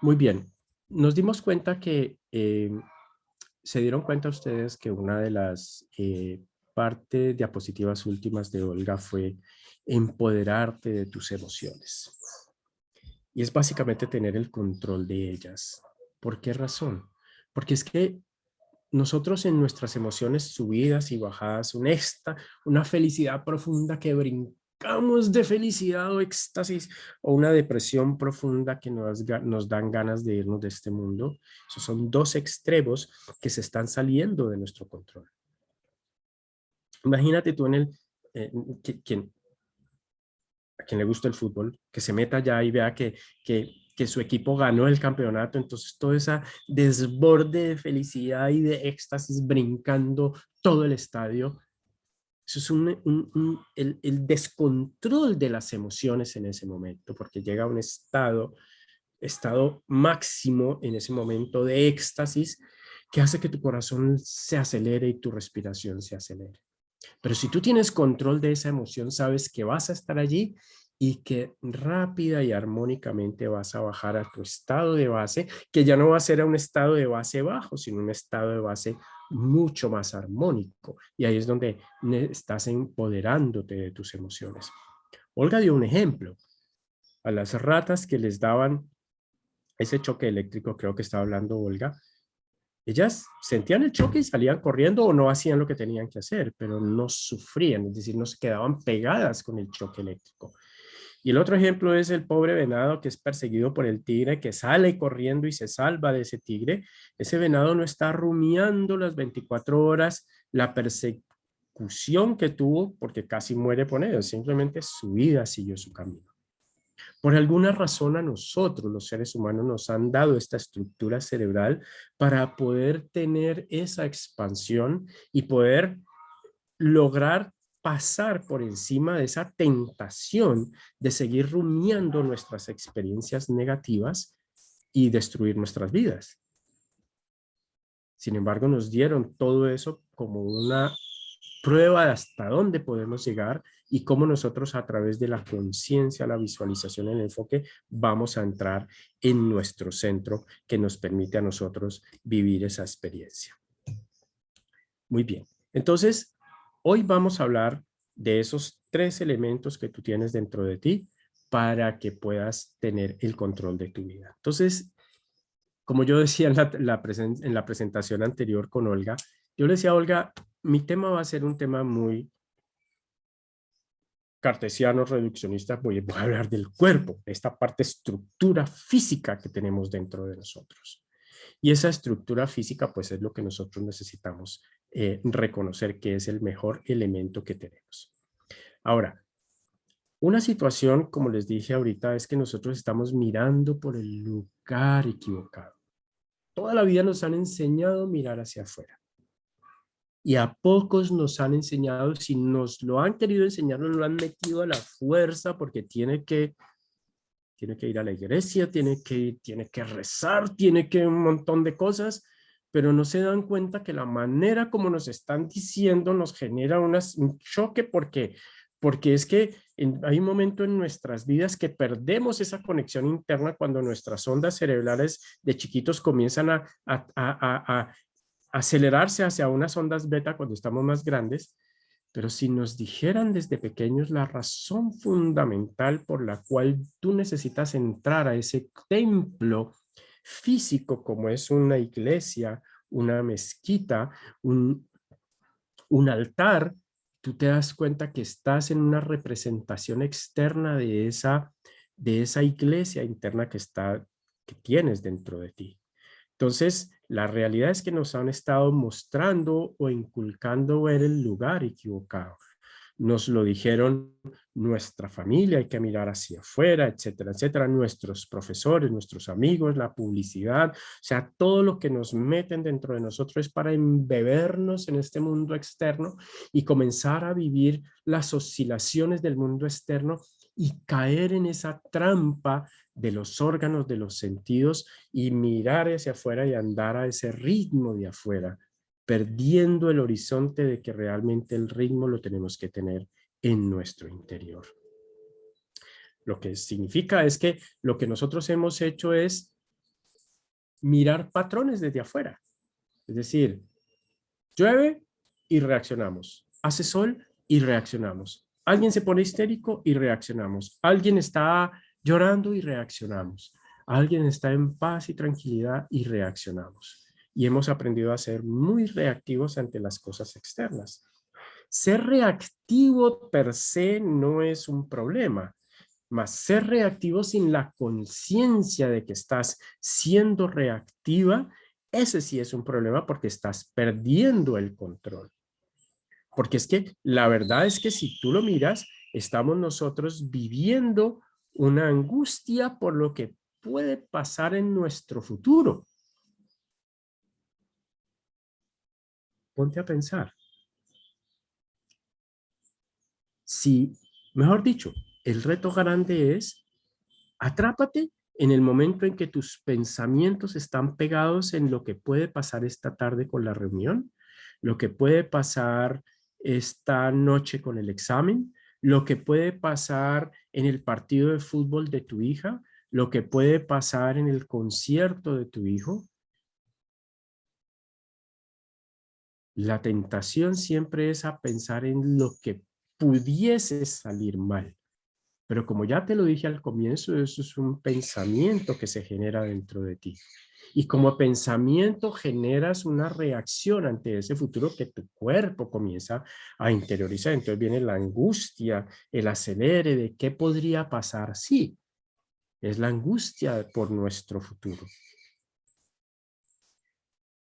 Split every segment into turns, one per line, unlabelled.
Muy bien. Nos dimos cuenta que se dieron cuenta ustedes que una de las partes diapositivas últimas de Olga fue empoderarte de tus emociones. Y es básicamente tener el control de ellas. ¿Por qué razón? Porque es que nosotros en nuestras emociones subidas y bajadas, una felicidad profunda que brincamos de felicidad o éxtasis, o una depresión profunda que nos dan ganas de irnos de este mundo. Esos son dos extremos que se están saliendo de nuestro control. Imagínate tú eh, quien, a quien le gusta el fútbol, que se meta allá y vea que su equipo ganó el campeonato, entonces todo ese desborde de felicidad y de éxtasis brincando todo el estadio. Eso es el descontrol de las emociones en ese momento, porque llega a un estado máximo en ese momento de éxtasis que hace que tu corazón se acelere y tu respiración se acelere. Pero si tú tienes control de esa emoción, sabes que vas a estar allí y que rápida y armónicamente vas a bajar a tu estado de base, que ya no va a ser a un estado de base bajo, sino un estado de base mucho más armónico. Y ahí es donde estás empoderándote de tus emociones. Olga dio un ejemplo. A las ratas que les daban ese choque eléctrico, creo que estaba hablando Olga, ellas sentían el choque y salían corriendo o no hacían lo que tenían que hacer, pero no sufrían, es decir, no se quedaban pegadas con el choque eléctrico. Y el otro ejemplo es el pobre venado que es perseguido por el tigre, que sale corriendo y se salva de ese tigre. Ese venado no está rumiando las 24 horas la persecución que tuvo porque casi muere por ello, simplemente su vida siguió su camino. Por alguna razón a nosotros, los seres humanos, nos han dado esta estructura cerebral para poder tener esa expansión y poder lograr pasar por encima de esa tentación de seguir rumiando nuestras experiencias negativas y destruir nuestras vidas. Sin embargo, nos dieron todo eso como una prueba de hasta dónde podemos llegar y cómo nosotros a través de la conciencia, la visualización, el enfoque, vamos a entrar en nuestro centro que nos permite a nosotros vivir esa experiencia. Muy bien. Entonces, hoy vamos a hablar de esos tres elementos que tú tienes dentro de ti para que puedas tener el control de tu vida. Entonces, como yo decía en la presentación anterior con Olga, yo le decía a Olga, mi tema va a ser un tema muy cartesiano, reduccionista, voy a hablar del cuerpo, de esta parte estructura física que tenemos dentro de nosotros. Y esa estructura física, pues es lo que nosotros necesitamos reconocer que es el mejor elemento que tenemos. Ahora, una situación, como les dije ahorita, es que nosotros estamos mirando por el lugar equivocado. Toda la vida nos han enseñado a mirar hacia afuera. Y a pocos nos han enseñado, si nos lo han querido enseñar, nos lo han metido a la fuerza porque tiene que ir a la iglesia, tiene que rezar, tiene que un montón de cosas, pero no se dan cuenta que la manera como nos están diciendo nos genera un choque porque es que hay un momento en nuestras vidas que perdemos esa conexión interna cuando nuestras ondas cerebrales de chiquitos comienzan a acelerarse hacia unas ondas beta cuando estamos más grandes. Pero si nos dijeran desde pequeños la razón fundamental por la cual tú necesitas entrar a ese templo físico como es una iglesia, una mezquita, un altar, tú te das cuenta que estás en una representación externa de esa iglesia interna que tienes dentro de ti. Entonces, la realidad es que nos han estado mostrando o inculcando ver el lugar equivocado. Nos lo dijeron nuestra familia, hay que mirar hacia afuera, etcétera, etcétera, nuestros profesores, nuestros amigos, la publicidad, o sea, todo lo que nos meten dentro de nosotros es para embebernos en este mundo externo y comenzar a vivir las oscilaciones del mundo externo y caer en esa trampa de los órganos, de los sentidos y mirar hacia afuera y andar a ese ritmo de afuera, perdiendo el horizonte de que realmente el ritmo lo tenemos que tener en nuestro interior. Lo que significa es que lo que nosotros hemos hecho es mirar patrones desde afuera. Es decir, llueve y reaccionamos. Hace sol y reaccionamos. Alguien se pone histérico y reaccionamos. Alguien está llorando y reaccionamos. Alguien está en paz y tranquilidad y reaccionamos. Y hemos aprendido a ser muy reactivos ante las cosas externas. Ser reactivo per se no es un problema, mas ser reactivo sin la conciencia de que estás siendo reactiva, ese sí es un problema porque estás perdiendo el control. Porque es que la verdad es que si tú lo miras, estamos nosotros viviendo una angustia por lo que puede pasar en nuestro futuro. Ponte a pensar. Si, mejor dicho, el reto grande es atrápate en el momento en que tus pensamientos están pegados en lo que puede pasar esta tarde con la reunión, lo que puede pasar esta noche con el examen, lo que puede pasar en el partido de fútbol de tu hija, lo que puede pasar en el concierto de tu hijo. La tentación siempre es a pensar en lo que pudiese salir mal. Pero como ya te lo dije al comienzo, eso es un pensamiento que se genera dentro de ti. Y como pensamiento generas una reacción ante ese futuro que tu cuerpo comienza a interiorizar. Entonces viene la angustia, el acelere de qué podría pasar. Sí, es la angustia por nuestro futuro.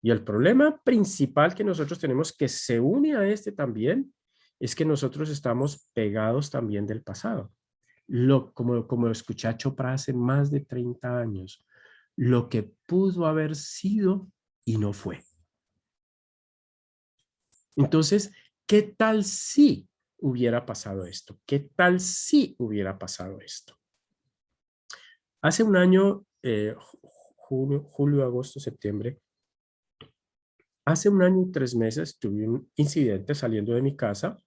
Y el problema principal que nosotros tenemos que se une a este también es que nosotros estamos pegados también del pasado. Como escuché a Chopra hace más de 30 años, lo que pudo haber sido y no fue. Entonces, ¿qué tal si hubiera pasado esto? ¿Qué tal si hubiera pasado esto? Hace un año, julio, agosto, septiembre, hace un año y 3 meses tuve un incidente saliendo de mi casa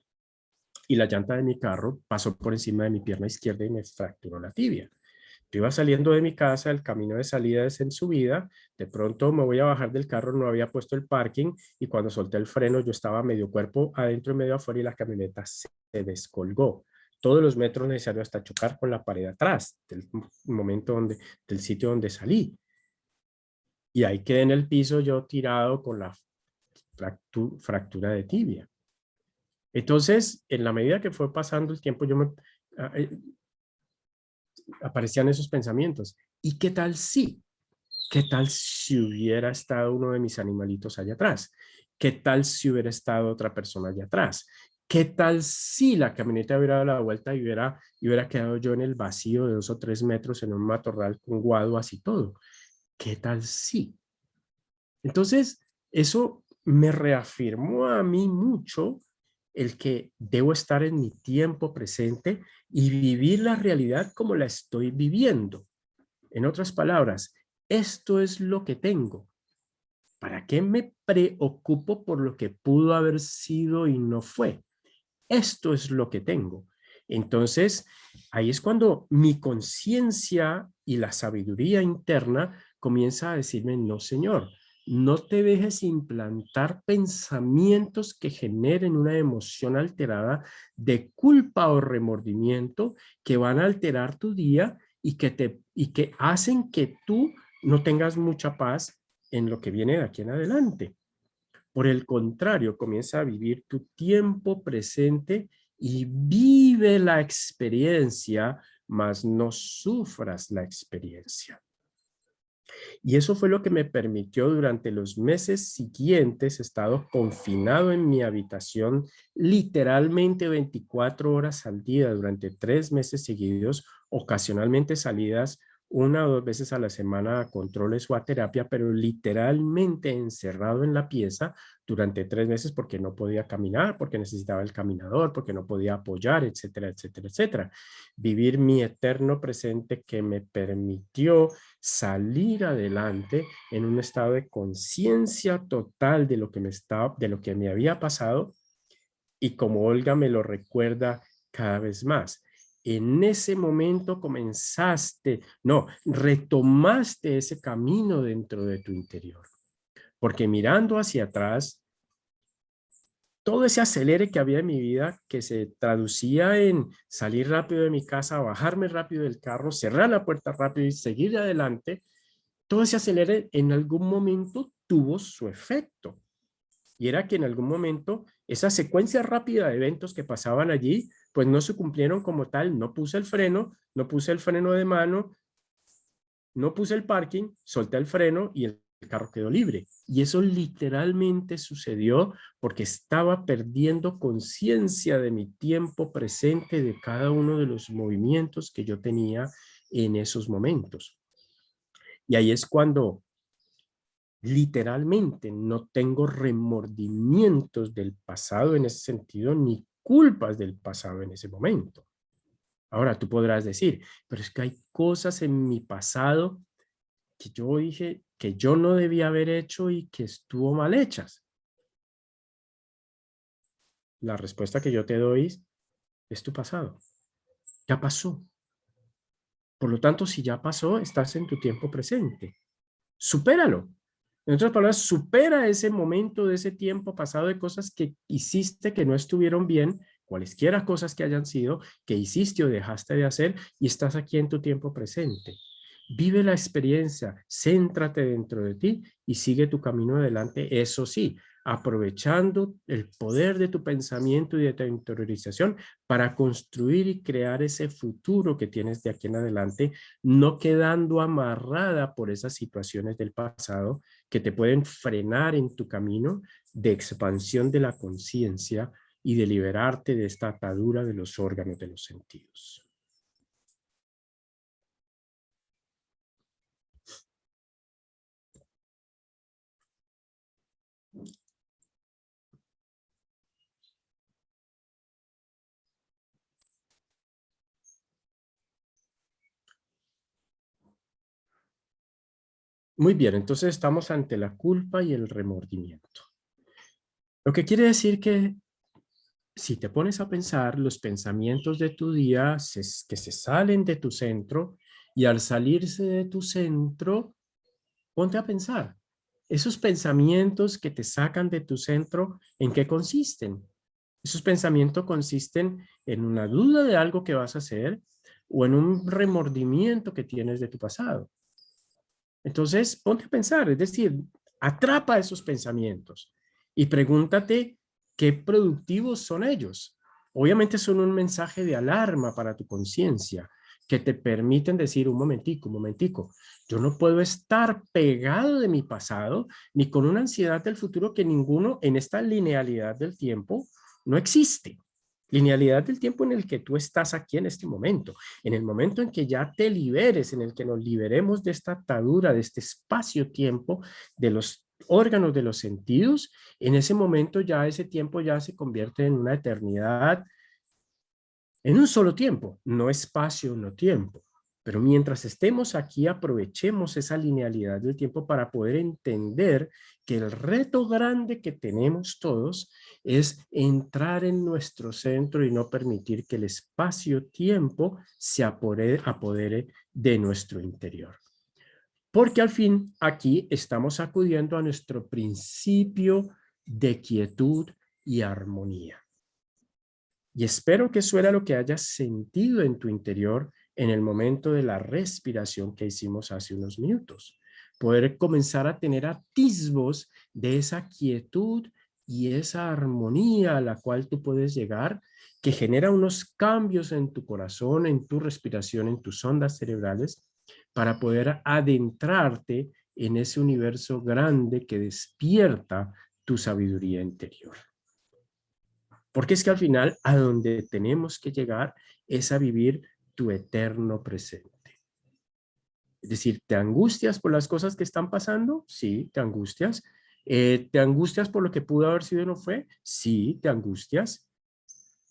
y la llanta de mi carro pasó por encima de mi pierna izquierda y me fracturó la tibia. Yo iba saliendo de mi casa, el camino de salida es en subida, de pronto me voy a bajar del carro, no había puesto el parking y cuando solté el freno yo estaba medio cuerpo adentro y medio afuera y la camioneta se descolgó. Todos los metros necesarios hasta chocar con la pared atrás del momento del sitio donde salí. Y ahí quedé en el piso yo tirado con la fractura de tibia. Entonces, en la medida que fue pasando el tiempo, aparecían esos pensamientos. ¿Y qué tal si? ¿Qué tal si hubiera estado uno de mis animalitos allá atrás? ¿Qué tal si hubiera estado otra persona allá atrás? ¿Qué tal si la camioneta hubiera dado la vuelta y hubiera quedado yo en el vacío de 2 o 3 metros en un matorral con guaduas y todo? ¿Qué tal si? Entonces, eso me reafirmó a mí mucho el que debo estar en mi tiempo presente y vivir la realidad como la estoy viviendo. En otras palabras, esto es lo que tengo. ¿Para qué me preocupo por lo que pudo haber sido y no fue? Esto es lo que tengo. Entonces, ahí es cuando mi conciencia y la sabiduría interna comienza a decirme, no, señor, no te dejes implantar pensamientos que generen una emoción alterada de culpa o remordimiento que van a alterar tu día y que hacen que tú no tengas mucha paz en lo que viene de aquí en adelante. Por el contrario, comienza a vivir tu tiempo presente y vive la experiencia, mas no sufras la experiencia. Y eso fue lo que me permitió durante los meses siguientes, he estado confinado en mi habitación literalmente 24 horas al día durante 3 meses seguidos, ocasionalmente salidas 1 o 2 veces a la semana a controles o a terapia, pero literalmente encerrado en la pieza durante 3 meses porque no podía caminar, porque necesitaba el caminador, porque no podía apoyar, etcétera, etcétera, etcétera. Vivir mi eterno presente que me permitió salir adelante en un estado de conciencia total de lo que de lo que me había pasado y como Olga me lo recuerda cada vez más. en ese momento comenzaste, no, retomaste ese camino dentro de tu interior. Porque mirando hacia atrás, todo ese acelere que había en mi vida, que se traducía en salir rápido de mi casa, bajarme rápido del carro, cerrar la puerta rápido y seguir adelante, todo ese acelere en algún momento tuvo su efecto. Y era que en algún momento esa secuencia rápida de eventos que pasaban allí, pues no se cumplieron como tal. No puse el freno, no puse el freno de mano, no puse el parking, solté el freno y el carro quedó libre. Y eso literalmente sucedió porque estaba perdiendo conciencia de mi tiempo presente, de cada uno de los movimientos que yo tenía en esos momentos. Y ahí es cuando literalmente no tengo remordimientos del pasado en ese sentido, ni culpas del pasado en ese momento. Ahora tú podrás decir, pero es que hay cosas en mi pasado que yo dije que yo no debía haber hecho y que estuvo mal hechas. La respuesta que yo te doy es tu pasado. Ya pasó. Por lo tanto, si ya pasó, estás en tu tiempo presente. Supéralo. En otras palabras, supera ese momento de ese tiempo pasado de cosas que hiciste que no estuvieron bien, cualesquiera cosas que hayan sido, que hiciste o dejaste de hacer, y estás aquí en tu tiempo presente. Vive la experiencia, céntrate dentro de ti y sigue tu camino adelante, eso sí, aprovechando el poder de tu pensamiento y de tu interiorización para construir y crear ese futuro que tienes de aquí en adelante, no quedando amarrada por esas situaciones del pasado que te pueden frenar en tu camino de expansión de la conciencia y de liberarte de esta atadura de los órganos de los sentidos. Muy bien, entonces estamos ante la culpa y el remordimiento. Lo que quiere decir que si te pones a pensar, los pensamientos de tu día que se salen de tu centro, y al salirse de tu centro, ponte a pensar, esos pensamientos que te sacan de tu centro, ¿en qué consisten? Esos pensamientos consisten en una duda de algo que vas a hacer o en un remordimiento que tienes de tu pasado. Entonces, ponte a pensar, es decir, atrapa esos pensamientos y pregúntate qué productivos son ellos. Obviamente son un mensaje de alarma para tu conciencia que te permiten decir un momentico, yo no puedo estar pegado de mi pasado ni con una ansiedad del futuro que ninguno en esta linealidad del tiempo no existe. Linealidad del tiempo en el que tú estás aquí en este momento. En el momento en que ya te liberes, en el que nos liberemos de esta atadura, de este espacio-tiempo, de los órganos de los sentidos, en ese momento ya ese tiempo ya se convierte en una eternidad, en un solo tiempo, no espacio, no tiempo. Pero mientras estemos aquí, aprovechemos esa linealidad del tiempo para poder entender que el reto grande que tenemos todos es entrar en nuestro centro y no permitir que el espacio-tiempo se apodere de nuestro interior. Porque al fin aquí estamos acudiendo a nuestro principio de quietud y armonía. Y espero que eso era lo que hayas sentido en tu interior en el momento de la respiración que hicimos hace unos minutos. Poder comenzar a tener atisbos de esa quietud y esa armonía a la cual tú puedes llegar, que genera unos cambios en tu corazón, en tu respiración, en tus ondas cerebrales, para poder adentrarte en ese universo grande que despierta tu sabiduría interior. Porque es que al final a donde tenemos que llegar es a vivir tu eterno presente. Es decir, ¿te angustias por las cosas que están pasando? Sí, te angustias. ¿Te angustias por lo que pudo haber sido y no fue? Sí, te angustias.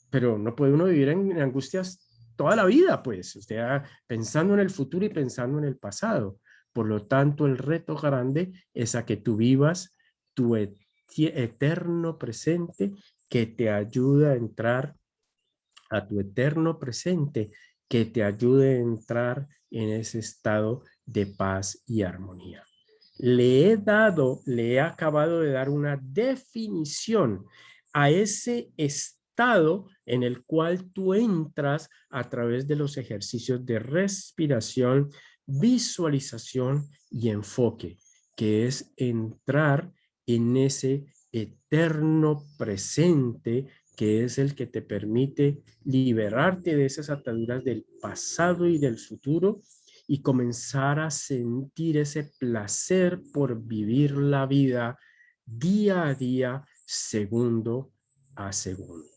Pero no puede uno vivir en angustias toda la vida, pues, o sea, pensando en el futuro y pensando en el pasado. Por lo tanto, el reto grande es a que tú vivas tu eterno presente que te ayuda a entrar a tu eterno presente que te ayude a entrar en ese estado de paz y armonía. Le he acabado de dar una definición a ese estado en el cual tú entras a través de los ejercicios de respiración, visualización y enfoque, que es entrar en ese eterno presente que es el que te permite liberarte de esas ataduras del pasado y del futuro y comenzar a sentir ese placer por vivir la vida día a día, segundo a segundo.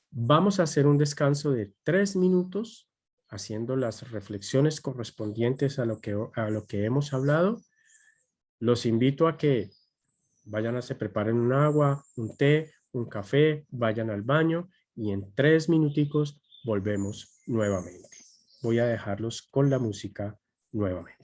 Vamos a hacer un descanso de 3 minutos haciendo las reflexiones correspondientes a lo que hemos hablado. Los invito a que vayan a se preparen un agua, un té, un café, vayan al baño y en 3 minuticos volvemos nuevamente. Voy a dejarlos con la música nuevamente.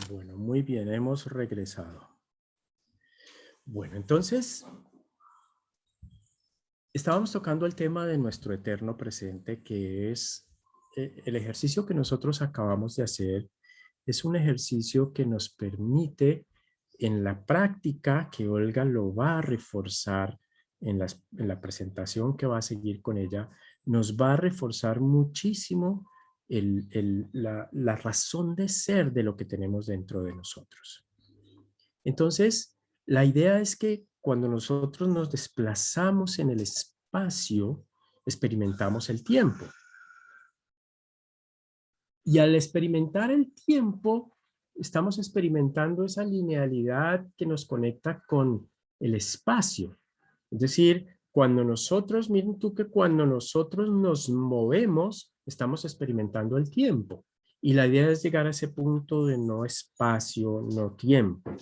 Bueno, muy bien, hemos regresado. Bueno, entonces, estábamos tocando el tema de nuestro eterno presente, que es el ejercicio que nosotros acabamos de hacer. Es un ejercicio que nos permite en la práctica, que Olga lo va a reforzar en la presentación que va a seguir con ella, nos va a reforzar muchísimo la razón de ser de lo que tenemos dentro de nosotros. Entonces, la idea es que cuando nosotros nos desplazamos en el espacio, experimentamos el tiempo. Y al experimentar el tiempo, estamos experimentando esa linealidad que nos conecta con el espacio. Es decir, cuando nosotros, miren tú que cuando nosotros nos movemos, estamos experimentando el tiempo. Y la idea es llegar a ese punto de no espacio, no tiempo.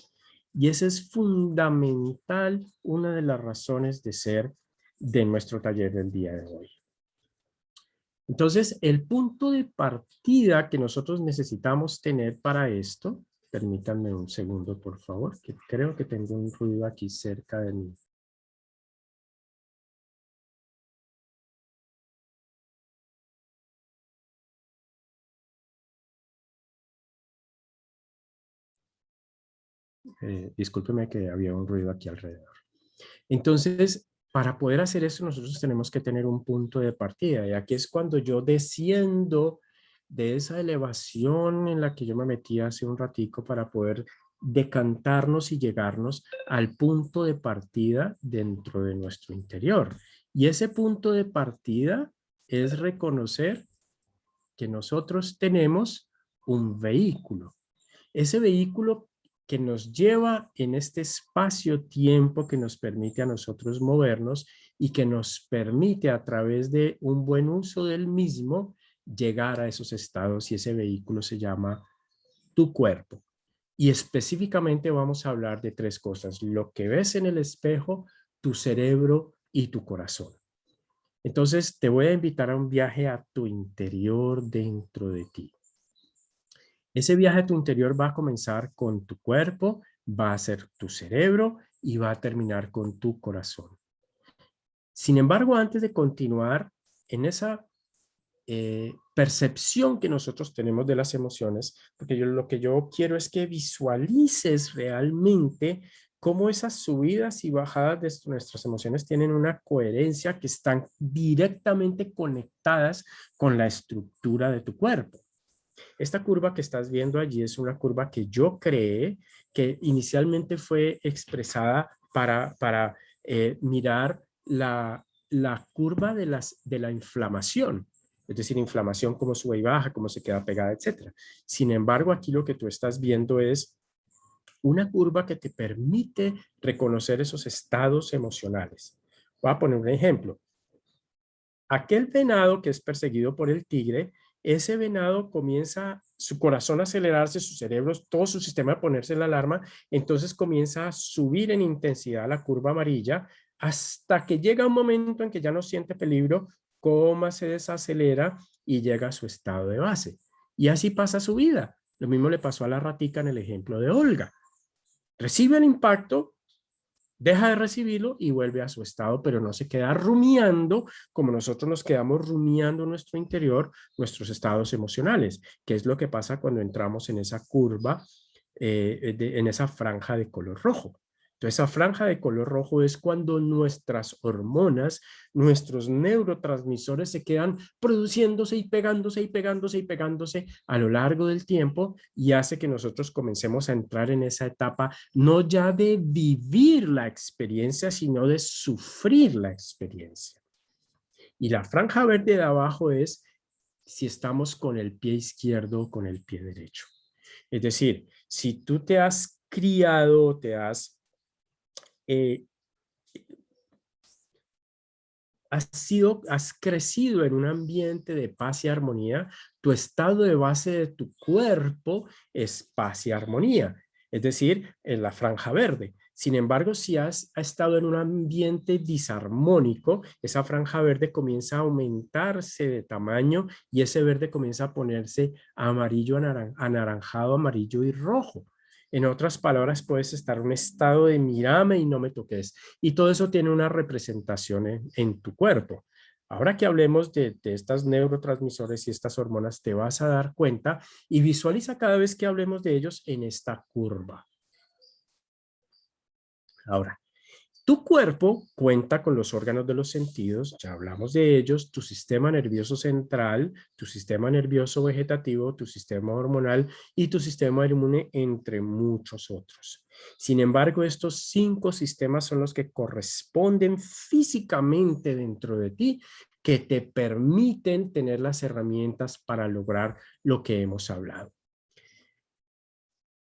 Y esa es fundamental, una de las razones de ser de nuestro taller del día de hoy. Entonces, el punto de partida que nosotros necesitamos tener para esto, permítanme un segundo, por favor, que creo que tengo un ruido aquí cerca de mí. Discúlpeme que había un ruido aquí alrededor. Entonces, para poder hacer esto, nosotros tenemos que tener un punto de partida. Y aquí es cuando yo desciendo de esa elevación en la que yo me metí hace un ratico para poder decantarnos y llegarnos al punto de partida dentro de nuestro interior. Y ese punto de partida es reconocer que nosotros tenemos un vehículo. Ese vehículo que nos lleva en este espacio-tiempo que nos permite a nosotros movernos y que nos permite a través de un buen uso del mismo llegar a esos estados, y ese vehículo se llama tu cuerpo. Y específicamente vamos a hablar de tres cosas: lo que ves en el espejo, tu cerebro y tu corazón. Entonces te voy a invitar a un viaje a tu interior dentro de ti. Ese viaje a tu interior va a comenzar con tu cuerpo, va a ser tu cerebro y va a terminar con tu corazón. Sin embargo, antes de continuar en esa percepción que nosotros tenemos de las emociones, porque lo que yo quiero es que visualices realmente cómo esas subidas y bajadas de nuestras emociones tienen una coherencia, que están directamente conectadas con la estructura de tu cuerpo. Esta curva que estás viendo allí es una curva que yo creé, que inicialmente fue expresada para mirar la curva de la inflamación. Es decir, inflamación, cómo sube y baja, cómo se queda pegada, etc. Sin embargo, aquí lo que tú estás viendo es una curva que te permite reconocer esos estados emocionales. Voy a poner un ejemplo. Aquel venado que es perseguido por el tigre, ese venado comienza su corazón a acelerarse, su cerebro, todo su sistema a ponerse la alarma, entonces comienza a subir en intensidad la curva amarilla hasta que llega un momento en que ya no siente peligro, coma se desacelera y llega a su estado de base. Y así pasa su vida. Lo mismo le pasó a la ratica en el ejemplo de Olga. Recibe el impacto, deja de recibirlo y vuelve a su estado, pero no se queda rumiando como nosotros nos quedamos rumiando en nuestro interior, nuestros estados emocionales, que es lo que pasa cuando entramos en esa curva, en esa franja de color rojo. Entonces, esa franja de color rojo es cuando nuestras hormonas, nuestros neurotransmisores se quedan produciéndose y pegándose y pegándose y pegándose a lo largo del tiempo, y hace que nosotros comencemos a entrar en esa etapa no ya de vivir la experiencia, sino de sufrir la experiencia. Y la franja verde de abajo es si estamos con el pie izquierdo o con el pie derecho. Es decir, si tú te has criado, eh, has crecido en un ambiente de paz y armonía, tu estado de base de tu cuerpo es paz y armonía, es decir, en la franja verde. Sin embargo, si ha estado en un ambiente disarmónico, esa franja verde comienza a aumentarse de tamaño y ese verde comienza a ponerse amarillo, anaranjado, amarillo y rojo. En otras palabras, puedes estar en un estado de mírame y no me toques. Y todo eso tiene una representación en tu cuerpo. Ahora que hablemos de estas neurotransmisores y estas hormonas, te vas a dar cuenta y visualiza cada vez que hablemos de ellos en esta curva. Ahora, tu cuerpo cuenta con los órganos de los sentidos, ya hablamos de ellos, tu sistema nervioso central, tu sistema nervioso vegetativo, tu sistema hormonal y tu sistema inmune, entre muchos otros. Sin embargo, estos 5 sistemas son los que corresponden físicamente dentro de ti, que te permiten tener las herramientas para lograr lo que hemos hablado.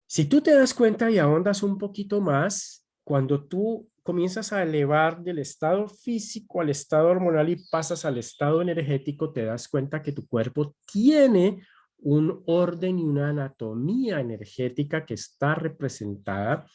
Si tú te das cuenta y ahondas un poquito más, cuando tú comienzas a elevar del estado físico al estado hormonal y pasas al estado energético, te das cuenta que tu cuerpo tiene un orden y una anatomía energética que está representada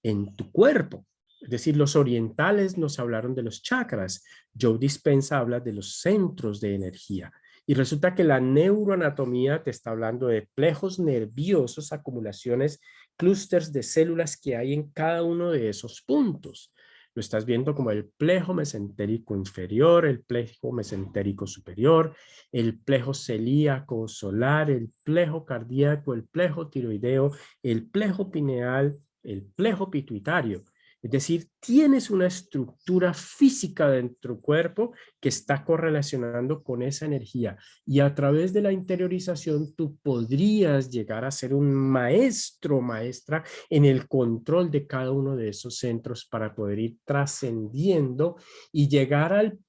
en tu cuerpo. Es decir, los orientales nos hablaron de los chakras. Joe Dispenza habla de los centros de energía. Y resulta que la neuroanatomía te está hablando de plejos nerviosos, acumulaciones, clústeres de células que hay en cada uno de esos puntos. Lo estás viendo como el plejo mesentérico inferior, el plejo mesentérico superior, el plejo celíaco solar, el plejo cardíaco, el plejo tiroideo, el plejo pineal, el plejo pituitario. Es decir, tienes una estructura física dentro del cuerpo que está correlacionando con esa energía y a través de la interiorización tú podrías llegar a ser un maestro o maestra en el control de cada uno de esos centros para poder ir trascendiendo y llegar al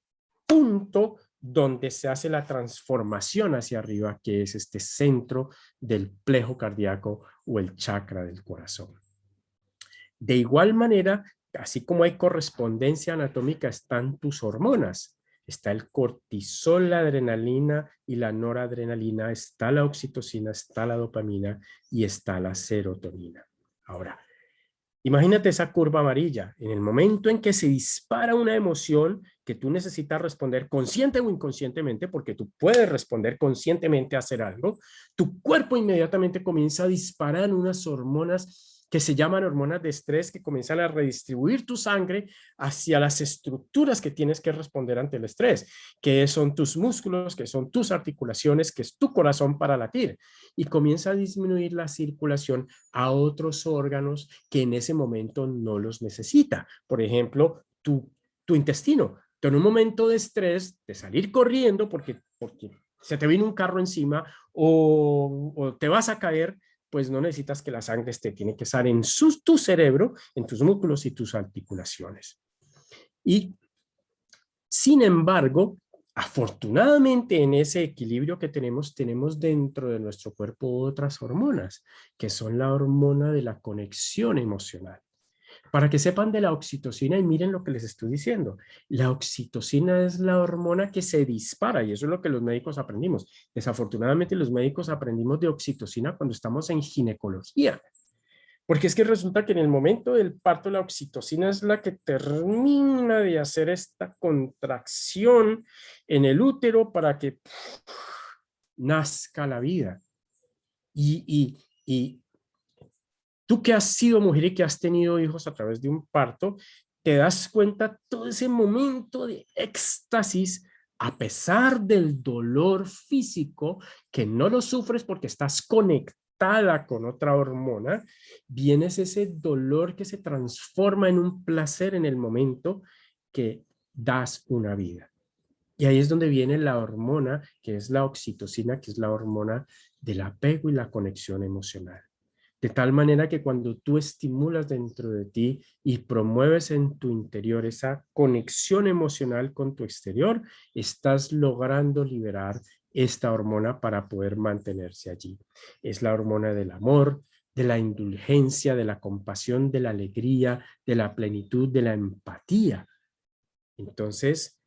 punto donde se hace la transformación hacia arriba, que es este centro del plejo cardíaco o el chakra del corazón. De igual manera, así como hay correspondencia anatómica, están tus hormonas. Está el cortisol, la adrenalina y la noradrenalina, está la oxitocina, está la dopamina y está la serotonina. Ahora, imagínate esa curva amarilla. En el momento en que se dispara una emoción que tú necesitas responder consciente o inconscientemente, porque tú puedes responder conscientemente a hacer algo, tu cuerpo inmediatamente comienza a disparar unas hormonas que se llaman hormonas de estrés, que comienzan a redistribuir tu sangre hacia las estructuras que tienes que responder ante el estrés, que son tus músculos, que son tus articulaciones, que es tu corazón para latir, y comienza a disminuir la circulación a otros órganos que en ese momento no los necesita. Por ejemplo, tu intestino. Tú en un momento de estrés, de salir corriendo porque se te vino un carro encima o te vas a caer, pues no necesitas que la sangre esté, tiene que estar en tu cerebro, en tus músculos y tus articulaciones. Y sin embargo, afortunadamente en ese equilibrio que tenemos dentro de nuestro cuerpo otras hormonas, que son la hormona de la conexión emocional. Para que sepan de la oxitocina y miren lo que les estoy diciendo. La oxitocina es la hormona que se dispara y eso es lo que los médicos aprendimos. Desafortunadamente los médicos aprendimos de oxitocina cuando estamos en ginecología. Porque es que resulta que en el momento del parto la oxitocina es la que termina de hacer esta contracción en el útero para que nazca la vida. Y tú que has sido mujer y que has tenido hijos a través de un parto, te das cuenta todo ese momento de éxtasis a pesar del dolor físico, que no lo sufres porque estás conectada con otra hormona, vienes ese dolor que se transforma en un placer en el momento que das una vida. Y ahí es donde viene la hormona, que es la oxitocina, que es la hormona del apego y la conexión emocional. De tal manera que cuando tú estimulas dentro de ti y promueves en tu interior esa conexión emocional con tu exterior, estás logrando liberar esta hormona para poder mantenerse allí. Es la hormona del amor, de la indulgencia, de la compasión, de la alegría, de la plenitud, de la empatía. Entonces,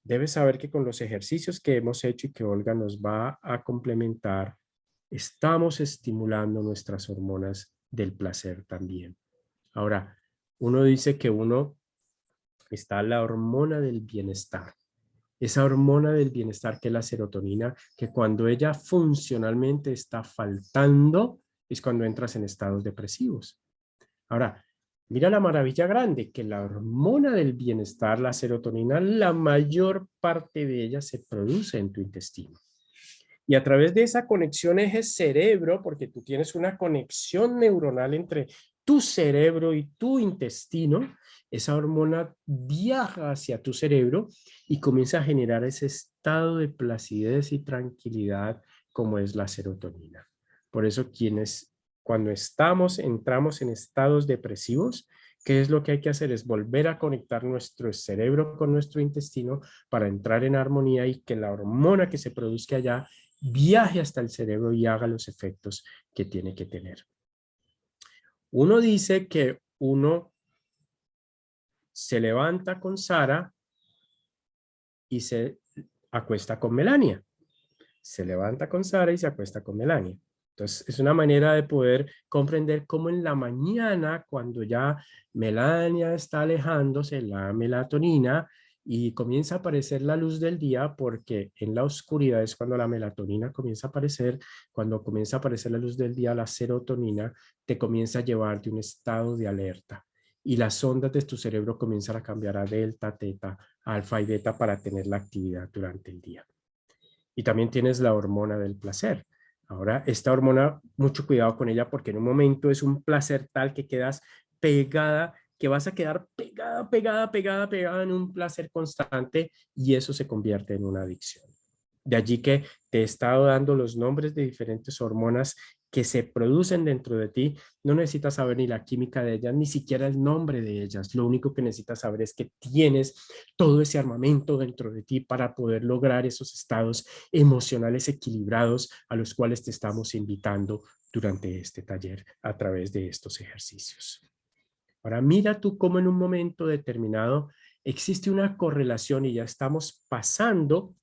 debes saber que con los ejercicios que hemos hecho y que Olga nos va a complementar, estamos estimulando nuestras hormonas del placer también. Ahora, Uno dice que uno está la hormona del bienestar. Esa hormona del bienestar que es la serotonina, que cuando ella funcionalmente está faltando, es cuando entras en estados depresivos. Ahora, mira la maravilla grande, que la hormona del bienestar, la serotonina, la mayor parte de ella se produce en tu intestino. Y a través de esa conexión eje-cerebro, porque tú tienes una conexión neuronal entre tu cerebro y tu intestino, esa hormona viaja hacia tu cerebro y comienza a generar ese estado de placidez y tranquilidad como es la serotonina. Por eso cuando entramos en estados depresivos, ¿qué es lo que hay que hacer? Es volver a conectar nuestro cerebro con nuestro intestino para entrar en armonía y que la hormona que se produzca allá viaje hasta el cerebro y haga los efectos que tiene que tener. Uno dice que uno se levanta con Sara y se acuesta con Melania. Se levanta con Sara y se acuesta con Melania. Entonces, es una manera de poder comprender cómo en la mañana, cuando ya Melania está alejándose, la melatonina, y comienza a aparecer la luz del día, porque en la oscuridad es cuando la melatonina comienza a aparecer, cuando comienza a aparecer la luz del día, la serotonina te comienza a llevar de un estado de alerta. Y las ondas de tu cerebro comienzan a cambiar a delta, teta, alfa y beta para tener la actividad durante el día. Y también tienes la hormona del placer. Ahora, esta hormona, mucho cuidado con ella porque en un momento es un placer tal que quedas pegada, que vas a quedar pegada en un placer constante y eso se convierte en una adicción. De allí que te he estado dando los nombres de diferentes hormonas que se producen dentro de ti. No necesitas saber ni la química de ellas, ni siquiera el nombre de ellas. Lo único que necesitas saber es que tienes todo ese armamento dentro de ti para poder lograr esos estados emocionales equilibrados a los cuales te estamos invitando durante este taller a través de estos ejercicios. Ahora mira tú cómo en un momento determinado existe una correlación y ya estamos pasando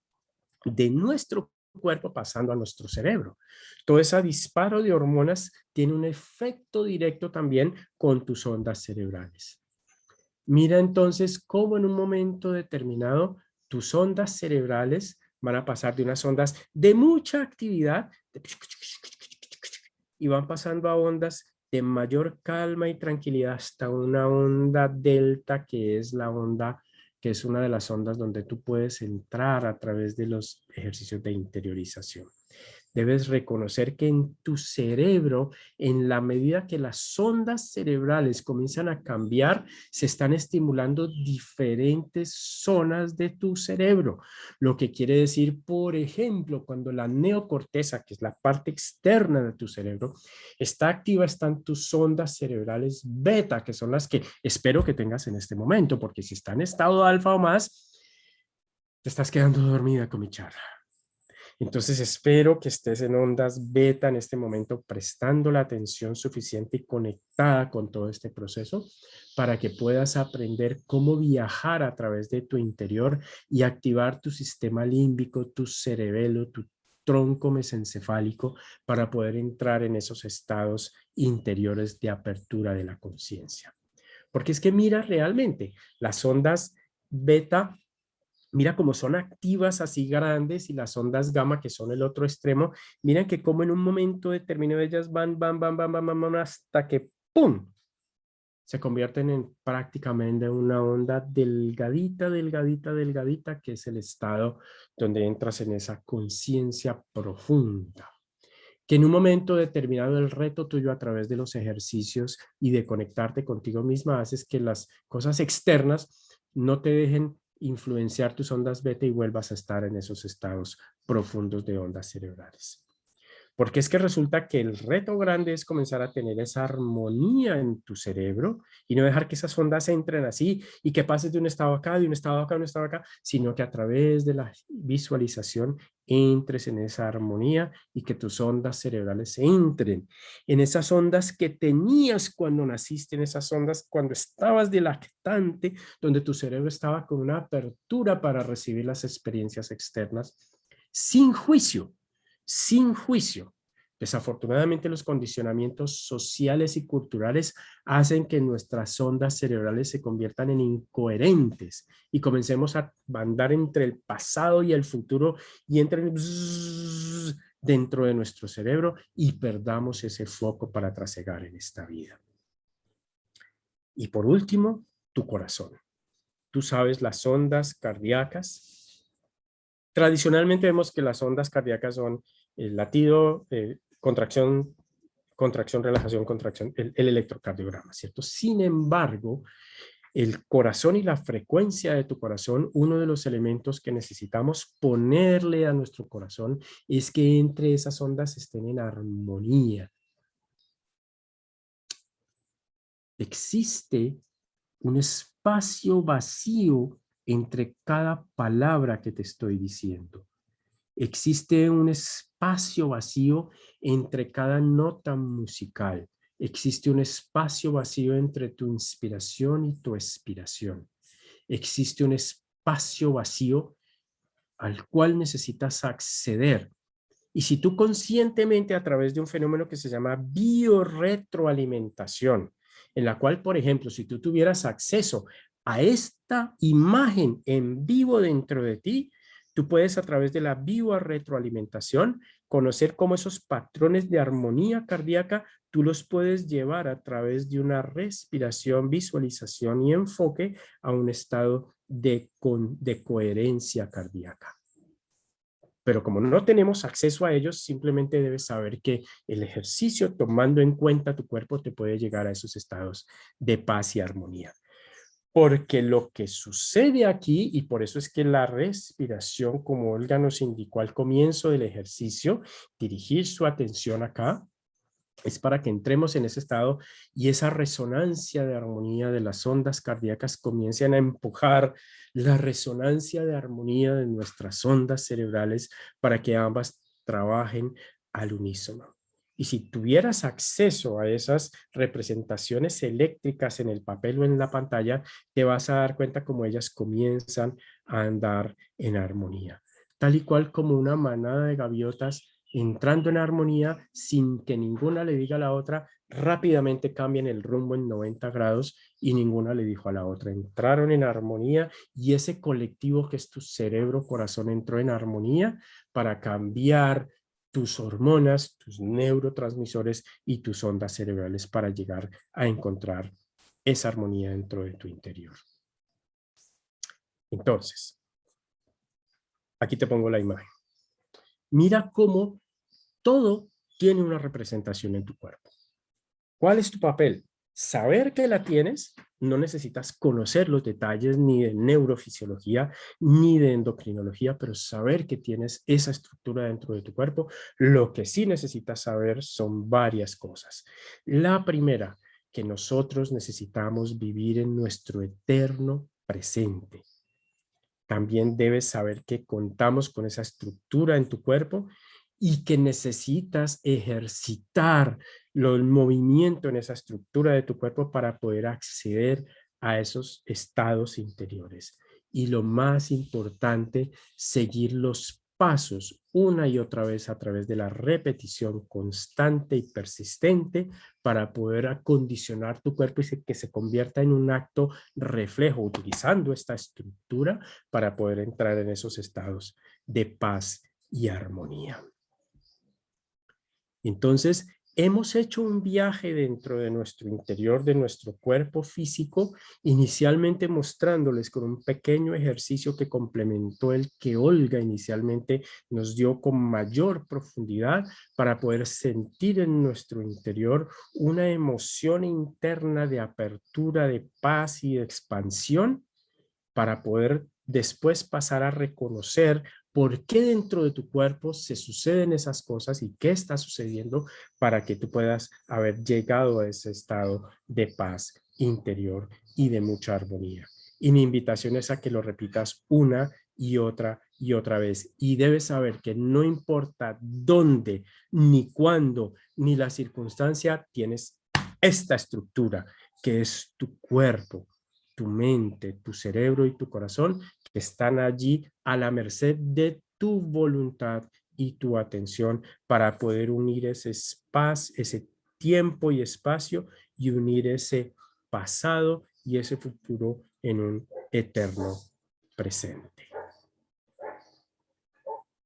de nuestro cuerpo pasando a nuestro cerebro. Todo ese disparo de hormonas tiene un efecto directo también con tus ondas cerebrales. Mira entonces cómo en un momento determinado tus ondas cerebrales van a pasar de unas ondas de mucha actividad y van pasando a ondas de mayor calma y tranquilidad hasta una onda delta, que es la onda, que es una de las ondas donde tú puedes entrar a través de los ejercicios de interiorización. Debes reconocer que en tu cerebro, en la medida que las ondas cerebrales comienzan a cambiar, se están estimulando diferentes zonas de tu cerebro. Lo que quiere decir, por ejemplo, cuando la neocorteza, que es la parte externa de tu cerebro, está activa, están tus ondas cerebrales beta, que son las que espero que tengas en este momento, porque si está en estado alfa o más, te estás quedando dormida con mi charla. Entonces espero que estés en ondas beta en este momento, prestando la atención suficiente y conectada con todo este proceso para que puedas aprender cómo viajar a través de tu interior y activar tu sistema límbico, tu cerebelo, tu tronco mesencefálico para poder entrar en esos estados interiores de apertura de la conciencia. Porque es que mira realmente, las ondas beta, mira cómo son activas así grandes, y las ondas gamma, que son el otro extremo, miren que como en un momento determinado ellas van hasta que ¡pum! Se convierten en prácticamente una onda delgadita, que es el estado donde entras en esa conciencia profunda. Que en un momento determinado el reto tuyo a través de los ejercicios y de conectarte contigo misma haces que las cosas externas no te dejen influenciar tus ondas beta y vuelvas a estar en esos estados profundos de ondas cerebrales. Porque es que resulta que el reto grande es comenzar a tener esa armonía en tu cerebro y no dejar que esas ondas entren así y que pases de un estado acá, de un estado acá, de un estado acá, sino que a través de la visualización entres en esa armonía y que tus ondas cerebrales entren en esas ondas que tenías cuando naciste, en esas ondas cuando estabas de lactante, donde tu cerebro estaba con una apertura para recibir las experiencias externas sin juicio, sin juicio. Desafortunadamente, los condicionamientos sociales y culturales hacen que nuestras ondas cerebrales se conviertan en incoherentes y comencemos a andar entre el pasado y el futuro y entren dentro de nuestro cerebro y perdamos ese foco para trasegar en esta vida. Y por último, tu corazón. Tú sabes, las ondas cardíacas. Tradicionalmente vemos que las ondas cardíacas son el latido, contracción, contracción, relajación, contracción, el electrocardiograma, ¿cierto? Sin embargo, el corazón y la frecuencia de tu corazón, uno de los elementos que necesitamos ponerle a nuestro corazón es que entre esas ondas estén en armonía. Existe un espacio vacío entre cada palabra que te estoy diciendo. Existe un espacio vacío entre cada nota musical. Existe un espacio vacío entre tu inspiración y tu expiración. Existe un espacio vacío al cual necesitas acceder. Y si tú conscientemente, a través de un fenómeno que se llama biorretroalimentación, en la cual, por ejemplo, si tú tuvieras acceso a esta imagen en vivo dentro de ti, tú puedes, a través de la biorretroalimentación, conocer cómo esos patrones de armonía cardíaca tú los puedes llevar a través de una respiración, visualización y enfoque a un estado de coherencia cardíaca. Pero como no tenemos acceso a ellos, simplemente debes saber que el ejercicio, tomando en cuenta tu cuerpo, te puede llegar a esos estados de paz y armonía. Porque lo que sucede aquí, y por eso es que la respiración, como Olga nos indicó al comienzo del ejercicio, dirigir su atención acá, es para que entremos en ese estado y esa resonancia de armonía de las ondas cardíacas comiencen a empujar la resonancia de armonía de nuestras ondas cerebrales para que ambas trabajen al unísono. Y si tuvieras acceso a esas representaciones eléctricas en el papel o en la pantalla, te vas a dar cuenta cómo ellas comienzan a andar en armonía. Tal y cual como una manada de gaviotas entrando en armonía sin que ninguna le diga a la otra, rápidamente cambian el rumbo en 90 grados y ninguna le dijo a la otra. Entraron en armonía y ese colectivo que es tu cerebro corazón entró en armonía para cambiar tus hormonas, tus neurotransmisores y tus ondas cerebrales para llegar a encontrar esa armonía dentro de tu interior. Entonces, aquí te pongo la imagen. Mira cómo todo tiene una representación en tu cuerpo. ¿Cuál es tu papel? Saber que la tienes, no necesitas conocer los detalles ni de neurofisiología ni de endocrinología, pero saber que tienes esa estructura dentro de tu cuerpo. Lo que sí necesitas saber son varias cosas. La primera, que nosotros necesitamos vivir en nuestro eterno presente. También debes saber que contamos con esa estructura en tu cuerpo y que necesitas ejercitar el movimiento en esa estructura de tu cuerpo para poder acceder a esos estados interiores. Y lo más importante, seguir los pasos una y otra vez a través de la repetición constante y persistente para poder acondicionar tu cuerpo y que se convierta en un acto reflejo, utilizando esta estructura para poder entrar en esos estados de paz y armonía. Entonces, hemos hecho un viaje dentro de nuestro interior, de nuestro cuerpo físico, inicialmente mostrándoles con un pequeño ejercicio que complementó el que Olga inicialmente nos dio con mayor profundidad para poder sentir en nuestro interior una emoción interna de apertura, de paz y de expansión, para poder después pasar a reconocer por qué dentro de tu cuerpo se suceden esas cosas y qué está sucediendo para que tú puedas haber llegado a ese estado de paz interior y de mucha armonía. Y mi invitación es a que lo repitas una y otra vez. Y debes saber que no importa dónde, ni cuándo, ni la circunstancia, tienes esta estructura que es tu cuerpo, tu mente, tu cerebro y tu corazón, que están allí a la merced de tu voluntad y tu atención para poder unir ese espacio, ese tiempo y espacio, y unir ese pasado y ese futuro en un eterno presente.